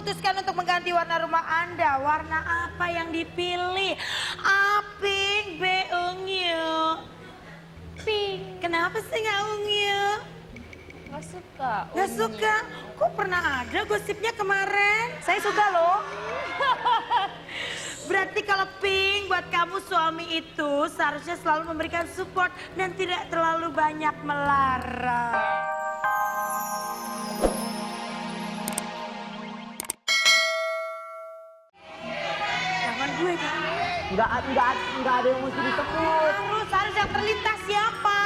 memutuskan untuk mengganti warna rumah Anda, warna apa yang dipilih? A, pink, B, ungu. Pink. Kenapa sih nggak ungu? Nggak suka. Nggak suka? Kok pernah ada gosipnya kemarin? Saya suka loh. Berarti kalau pink buat kamu suami itu seharusnya selalu memberikan support dan tidak terlalu banyak melarang. Jangan gue kan? Nggak ada yang mesti disebut. Terus harus yang terlintas siapa?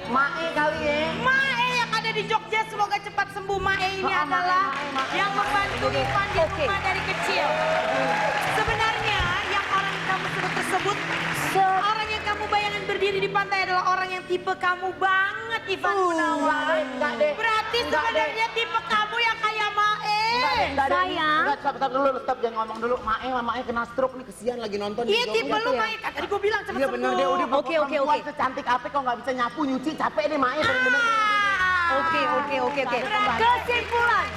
Mae kali ya. Mae yang ada di Jogja, semoga cepat sembuh. Mae ini adalah yang membantu Ivan di rumah dari kecil. Sebenarnya yang orang yang kamu sebut tersebut, orang yang kamu bayangin berdiri di pantai adalah orang yang tipe kamu banget, Ivan Gunawan. Enggak deh. Berarti sebenarnya tipe kamu yang kayak Mae. Sayang. Stop dulu, jangan ngomong dulu. Mae kena stroke nih, kesian lagi nonton. Iya tipe lu Mae, kan tadi gue bilang cepet Iya sembuh. bener deh, udah Oke. secantik apa kok nggak bisa nyapu nyuci, capek deh Mae bener-bener. Oke. Kesimpulan.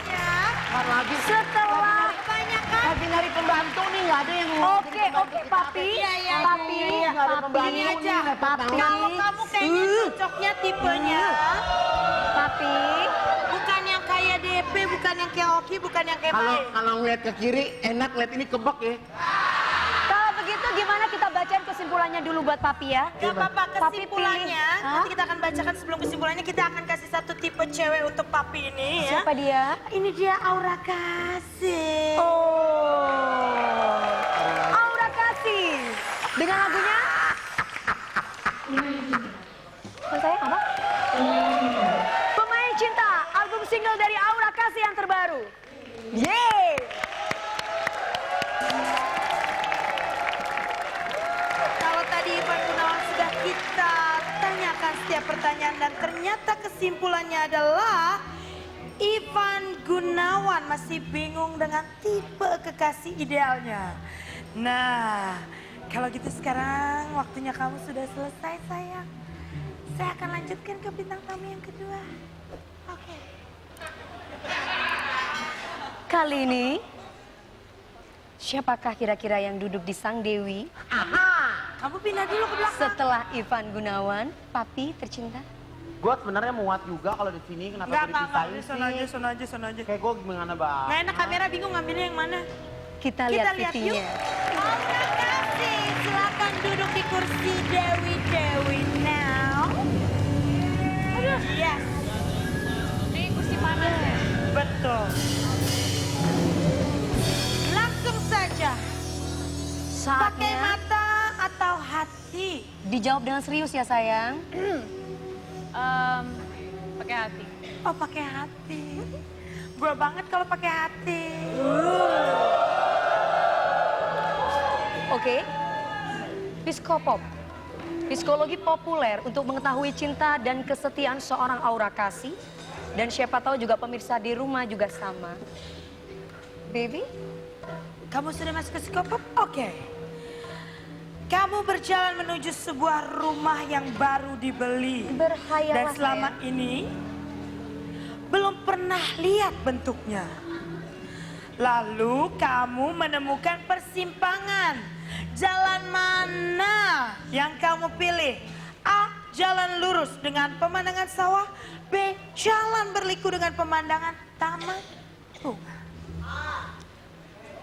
Lagi Setelah Banyak kan? lagi nyari pembantu nih, nggak ada yang mau. Oke, papi. Iya. Papi. Nggak ada pembantu Ini nih, aja, repot banget. kalau kamu kayaknya cocoknya tipenya Papi. bukan yang kayak DP, bukan yang kayak Oki, bukan yang kayak Mae. Kalau ngeliat ke kiri enak, lihat ini kebek ya. Kalau begitu gimana kita bacain kesimpulannya dulu buat papi ya? Gak apa-apa, Papi kesimpulannya pilih. nanti kita akan bacakan. Sebelum kesimpulannya kita akan kasih satu tipe cewek untuk papi ini ya. Siapa dia? Ini dia Aura Kasih. Aura Kasih. Dengan lagunya? Saya apa? Pemain Cinta, album single dari Aura Kasih yang terbaru. Yeay! Kalau tadi Ivan Gunawan sudah kita tanyakan setiap pertanyaan dan ternyata kesimpulannya adalah Ivan Gunawan masih bingung dengan tipe kekasih idealnya. Nah, kalau gitu sekarang waktunya kamu sudah selesai sayang. Saya akan lanjutkan ke bintang tamu yang kedua. Oke. Kali ini, siapakah kira-kira yang duduk di Sang Dewi Kamu pindah dulu ke belakang. setelah Ivan Gunawan, papi tercinta? Gue sebenarnya muat juga kalau di sini, kenapa gue dipisahin sih? Sono aja. Kayak gue gimana bang? Nggak enak kamera, bingung ngambilnya yang mana. Kita lihat yuk. VT-nya. Aura Kasih, silakan duduk di kursi Dewi now. Aduh. Yes. Ini kursi panas ya? Betul. Langsung saja. Pakai Saatnya mata atau hati? dijawab dengan serius ya sayang. Pakai hati. Oh pakai hati. Bro banget kalau pakai hati. Oke. Psikopop. Psikologi populer untuk mengetahui cinta dan kesetiaan seorang Aura Kasih. Dan siapa tahu juga pemirsa di rumah juga sama. Baby? Kamu sudah masuk ke psikopop? Oke. Kamu berjalan menuju sebuah rumah yang baru dibeli. Berhayalah Dan selama ini belum pernah lihat bentuknya. Lalu kamu menemukan persimpangan. Jalan mana yang kamu pilih? A. Jalan lurus dengan pemandangan sawah. B. Jalan berliku dengan pemandangan taman bunga.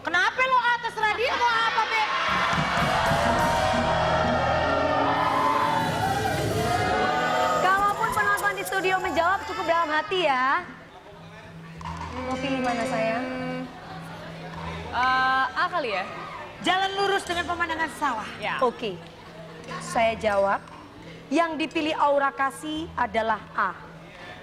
Kenapa lo atas radio mau apa, Be? Kalaupun penonton di studio menjawab cukup dalam hati ya. Mau pilih mana sayang? A kali ya? Jalan lurus dengan pemandangan sawah. Ya. Oke. Saya jawab. Yang dipilih Aura Kasih adalah A.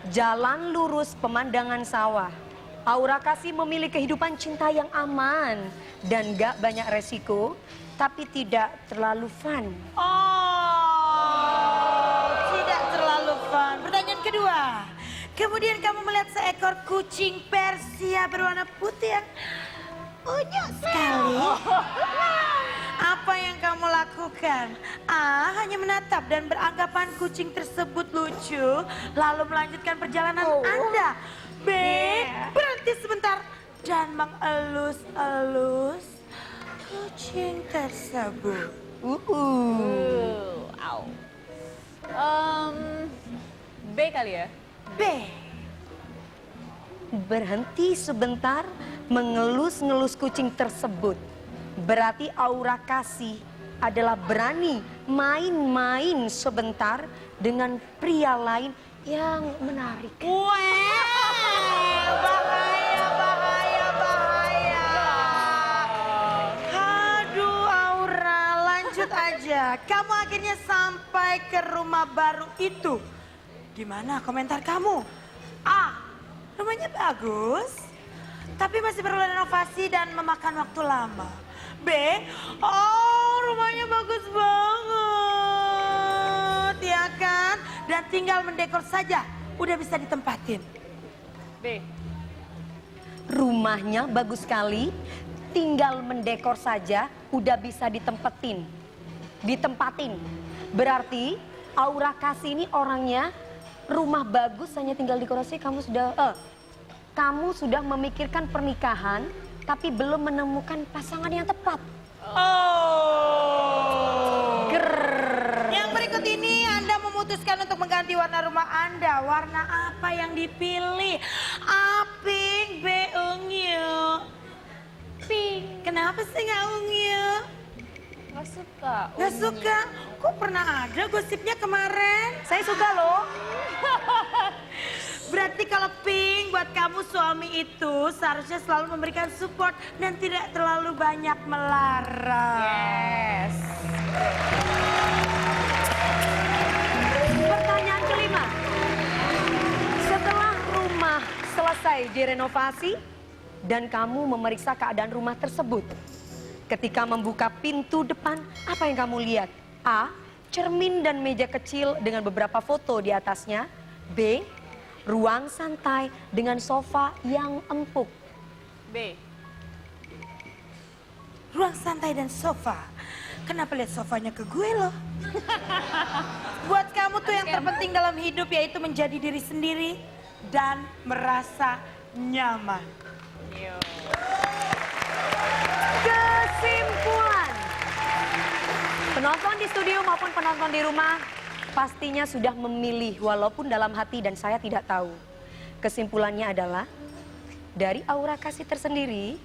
Jalan lurus pemandangan sawah. Aura Kasih memilih kehidupan cinta yang aman dan gak banyak resiko, tapi tidak terlalu fun. Oh, tidak terlalu fun. Pertanyaan kedua. Kemudian kamu melihat seekor kucing Persia berwarna putih yang unyu sekali. Apa yang kamu lakukan? A. Hanya menatap dan beranggapan kucing tersebut lucu, lalu melanjutkan perjalanan Anda. B. Berhenti sebentar dan mengelus-elus kucing tersebut? Au. B kali ya? B. Berhenti sebentar mengelus-ngelus kucing tersebut. Berarti aura kasih adalah berani main-main sebentar dengan pria lain yang menarik. Bahaya, bahaya, bahaya. Aduh Aura, lanjut aja. Kamu akhirnya sampai ke rumah baru itu. Gimana komentar kamu? A. Rumahnya bagus, tapi masih perlu renovasi dan memakan waktu lama. B. Oh, rumahnya bagus banget, ya kan? Dan tinggal mendekor saja, udah bisa ditempatin. B. Rumahnya bagus sekali, tinggal mendekor saja, udah bisa ditempatin. Berarti aura kasih ini orangnya rumah bagus hanya tinggal dekorasi, kamu sudah memikirkan pernikahan tapi belum menemukan pasangan yang tepat. Oh. Yang berikut ini Anda memutuskan untuk mengganti warna rumah Anda. Warna apa yang dipilih? A, pink, B, ungu. Pink. Kenapa sih nggak ungu? Gak suka. Nggak suka? Kok pernah ada gosipnya kemarin? Saya suka loh. Berarti kalau pink buat kamu suami itu seharusnya selalu memberikan support dan tidak terlalu banyak melarang. Yes. Pertanyaan kelima. Setelah rumah selesai direnovasi dan kamu memeriksa keadaan rumah tersebut. Ketika membuka pintu depan, apa yang kamu lihat? A. Cermin dan meja kecil dengan beberapa foto di atasnya. B. Ruang santai dengan sofa yang empuk. B. Ruang santai dan sofa. Kenapa lihat sofanya ke gue loh? Buat kamu tuh yang terpenting dalam hidup yaitu menjadi diri sendiri dan merasa nyaman. Yo. Kesimpulan. Penonton di studio maupun penonton di rumah pastinya sudah memilih walaupun dalam hati dan saya tidak tahu. Kesimpulannya adalah dari aura kasih tersendiri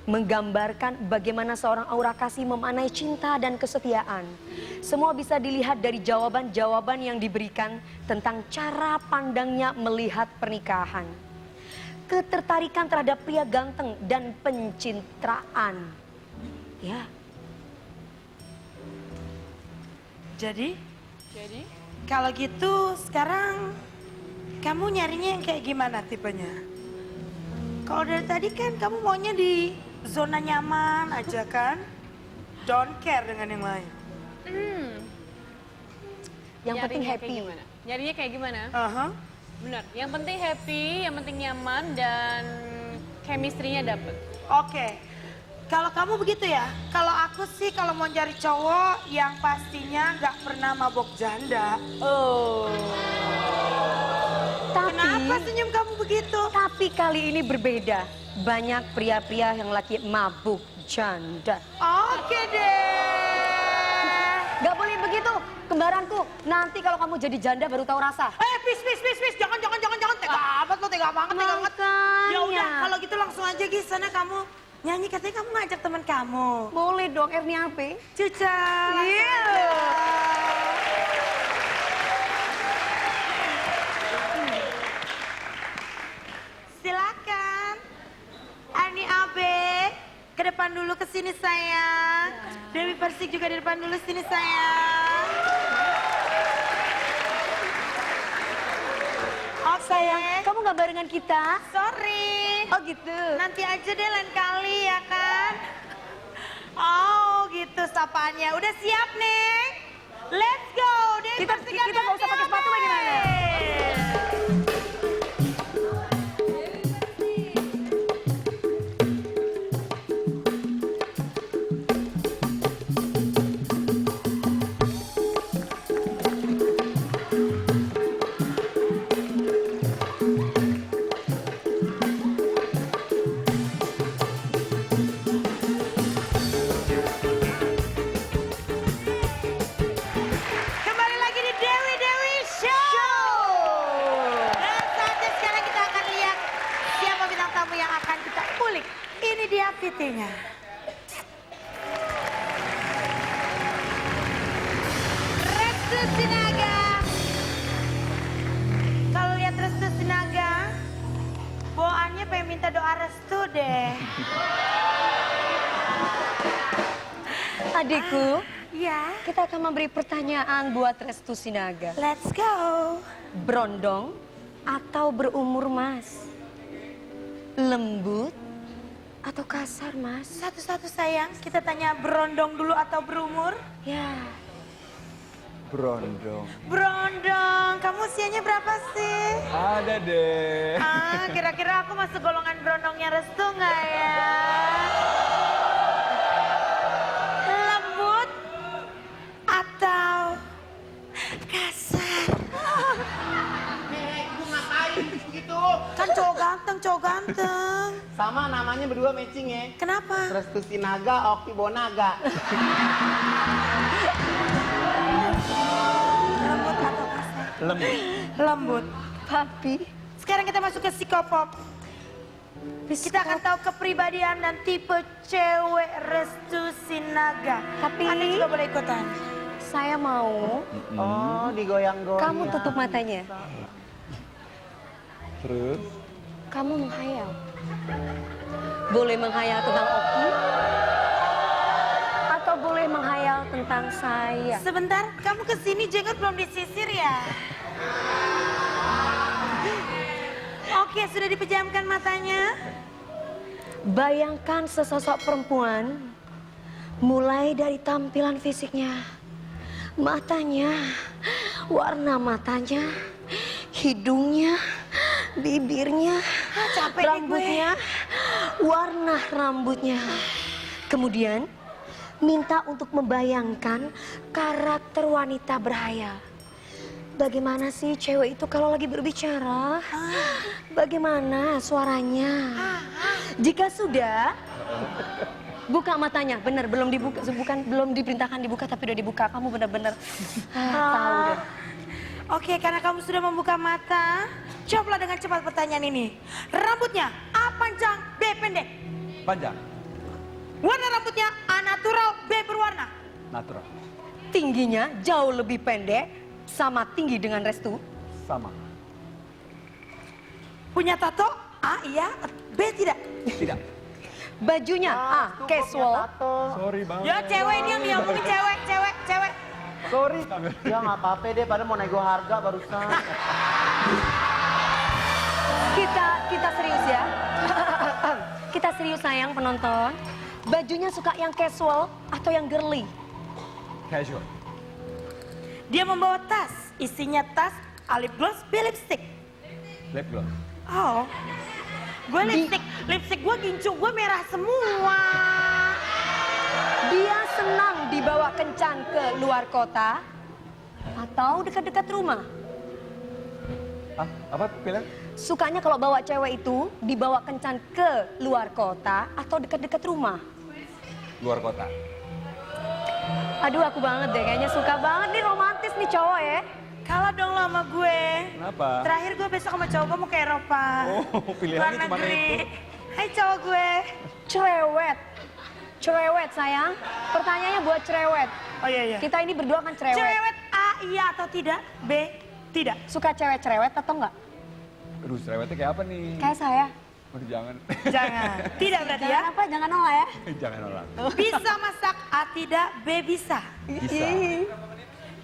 menggambarkan bagaimana seorang aura kasih memaknai cinta dan kesetiaan. Semua bisa dilihat dari jawaban-jawaban yang diberikan tentang cara pandangnya melihat pernikahan. Ketertarikan terhadap pria ganteng dan pencitraan. Ya. Jadi Jadi? kalau gitu sekarang kamu nyarinya yang kayak gimana tipenya? Kalau dari tadi kan kamu maunya di zona nyaman aja kan? Don't care dengan yang lain. Yang penting Nyarinya happy. kayak gimana? Nyarinya kayak gimana? Aha. Benar. Yang penting happy, yang penting nyaman dan chemistry-nya dapet. Oke. Kalau kamu begitu ya, kalau aku sih kalau mau cari cowok yang pastinya nggak pernah mabok janda. Oh. Kenapa senyum kamu begitu? Tapi kali ini berbeda. Banyak pria-pria yang lagi mabuk janda. Oke deh. Gak boleh begitu, kembaranku. Nanti kalau kamu jadi janda baru tahu rasa. Please, jangan. Tega amat lo, tega banget. Makanya. Ya udah, kalau gitu langsung aja Gis, sana kamu nyanyi, katanya kamu ngajak teman kamu. Boleh dong, Ernia apa? Cuca. Iya. Silakan. Ani Abe, ke depan dulu ke sini sayang. Dewi Persik juga di depan dulu sini sayang. Oke. Sayang, kamu gak barengan kita? Sorry. Oh gitu. Nanti aja deh lain kali ya kan. Oh gitu sapaannya. Udah siap nih? Let's go. Dewi Kita Persik nggak usah pakai sepatu bagaimana? Adikku, Ya, kita akan memberi pertanyaan buat Restu Sinaga. let's go. Berondong atau berumur, Mas? Lembut atau kasar, Mas? Satu-satu sayang, kita tanya berondong dulu atau berumur? Ya, Berondong. Berondong, kamu usianya berapa sih? Ada deh. Kira-kira aku masuk golongan berondongnya Restu nggak ya? Lembut atau kasar? Ibu ngapain gitu? Kan cowok ganteng. Sama namanya berdua matching ya. Kenapa? Restu Sinaga, Oki Bonaga. Lembut atau kasar? Lembut. Lembut. Papi. Sekarang kita masuk ke psikopop. Kita akan tahu kepribadian dan tipe cewek Restu Sinaga. Tapi- Anda juga boleh ikutan. Saya mau Oh, digoyang-goyang. kamu tutup matanya. Terus? Kamu menghayal. Boleh menghayal tentang Oki atau boleh menghayal tentang saya. Sebentar, kamu kesini jenggot belum disisir ya? Oke, sudah dipejamkan matanya. Bayangkan sesosok perempuan mulai dari tampilan fisiknya, matanya, warna matanya, hidungnya, bibirnya, capek deh gue. rambutnya, warna rambutnya. Kemudian minta untuk membayangkan karakter wanita berhayal. Bagaimana sih cewek itu kalau lagi berbicara? Bagaimana suaranya? Jika sudah, buka matanya. Benar, belum dibuka, belum diperintahkan dibuka tapi udah dibuka. Kamu benar-benar tahu deh. Oke, karena kamu sudah membuka mata, jawablah dengan cepat pertanyaan ini. Rambutnya A panjang, B pendek. Panjang. Warna rambutnya A natural, B berwarna. Natural. Tingginya jauh lebih pendek, sama tinggi dengan Restu. Sama. Punya tato? A iya, B tidak. Tidak. Bajunya casual. Sorry banget. Ya cewek ini yang diomongin cewek. Sorry. Ya nggak apa-apa deh, pada mau nego harga barusan. Kita serius ya. Kita serius sayang penonton. Bajunya suka yang casual atau yang girly? Casual. Dia membawa tas, isinya tas, lip gloss, B lipstick. Lip gloss. Oh, gue lipstick gue gincu, gue merah semua. Dia senang dibawa kencan ke luar kota atau dekat-dekat rumah? Ah, apa bilang? Sukanya kalau bawa cewek itu dibawa kencan ke luar kota atau dekat-dekat rumah? Luar kota. Aduh aku banget deh, kayaknya suka banget nih romantis nih cowok ya. Kalah dong lo sama gue. Kenapa? Terakhir gue besok sama cowok gue mau ke Eropa. Oh, pilihannya Luar cuma negeri. itu. Hai cowok gue. Cerewet. Cerewet sayang. Pertanyaannya buat cerewet. Oh iya iya. Kita ini berdua kan cerewet. Cerewet A iya atau tidak? B tidak. Suka cewek cerewet atau enggak? Aduh, cerewetnya kayak apa nih? Kayak saya. Aduh, jangan. Jangan. Tidak berarti ya. Jangan apa? Jangan nolak ya. Jangan orang. Bisa masak A tidak, B bisa. Bisa.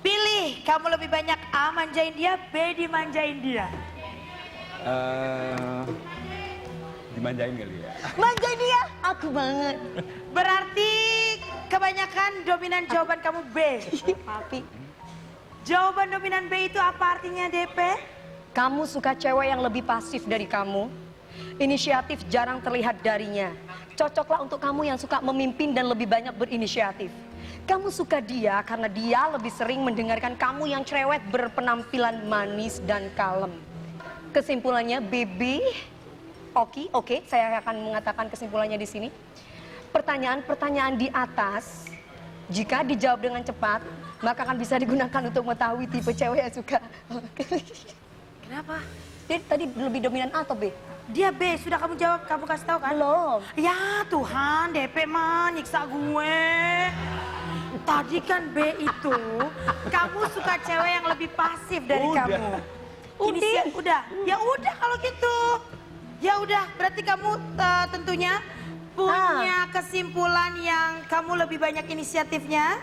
Pilih, kamu lebih banyak A manjain dia, B dimanjain dia. Dimanjain kali ya. Manjain dia. Aku banget. Berarti kebanyakan dominan jawaban kamu B. Papi. Jawaban dominan B itu apa artinya DP? Kamu suka cewek yang lebih pasif dari kamu. Inisiatif jarang terlihat darinya. Cocoklah untuk kamu yang suka memimpin dan lebih banyak berinisiatif. Kamu suka dia karena dia lebih sering mendengarkan kamu yang cerewet berpenampilan manis dan kalem. Kesimpulannya BB, oke, saya akan mengatakan kesimpulannya di sini. Pertanyaan-pertanyaan di atas, jika dijawab dengan cepat, maka akan bisa digunakan untuk mengetahui tipe cewek yang suka. Kenapa? Dia tadi lebih dominan A atau B? Dia B, sudah kamu jawab, kamu kasih tahu kan? Belum. Ya Tuhan, DP mah nyiksa gue. Tadi kan B itu, kamu suka cewek yang lebih pasif dari Udah. kamu. Ini udah. Ya udah kalau gitu. Ya udah, berarti kamu tentunya punya kesimpulan yang kamu lebih banyak inisiatifnya,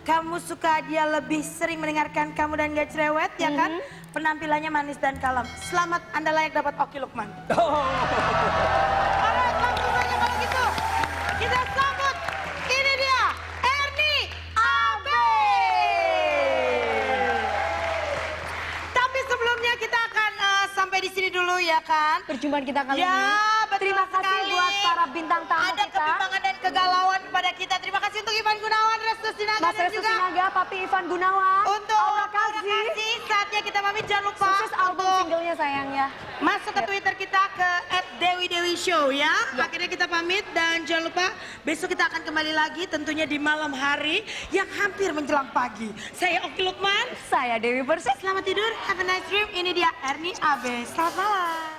kamu suka dia lebih sering mendengarkan kamu dan gak cerewet, ya kan? Penampilannya manis dan kalem. Selamat, Anda layak dapat Oki Lukman. Alright, langsung saja kalau gitu. Kita sambut, ini dia, Ernie Abe. Tapi sebelumnya kita akan sampai di sini dulu, ya kan? Perjumpaan kita kali Ya, ini. betul Terima kasih sekali. buat para bintang tamu Ada kita. kebimbangan dan kegalauan kepada kita. Terima kasih untuk Ivan Gunawan, Restu Sinaga, Mas dan Restu juga Sinaga, Papi Ivan Gunawan. untuk Aura Aura Kasih. Kasih. Saatnya kita pamit, jangan lupa Sukses album untuk singlenya sayang ya. masuk ke Twitter kita ke @dewi_dewi_show ya. Akhirnya kita pamit dan jangan lupa besok kita akan kembali lagi tentunya di malam hari yang hampir menjelang pagi. Saya Oki Lukman. Saya Dewi Persis. Selamat tidur, have a nice dream. Ini dia Ernie Abe. Selamat malam.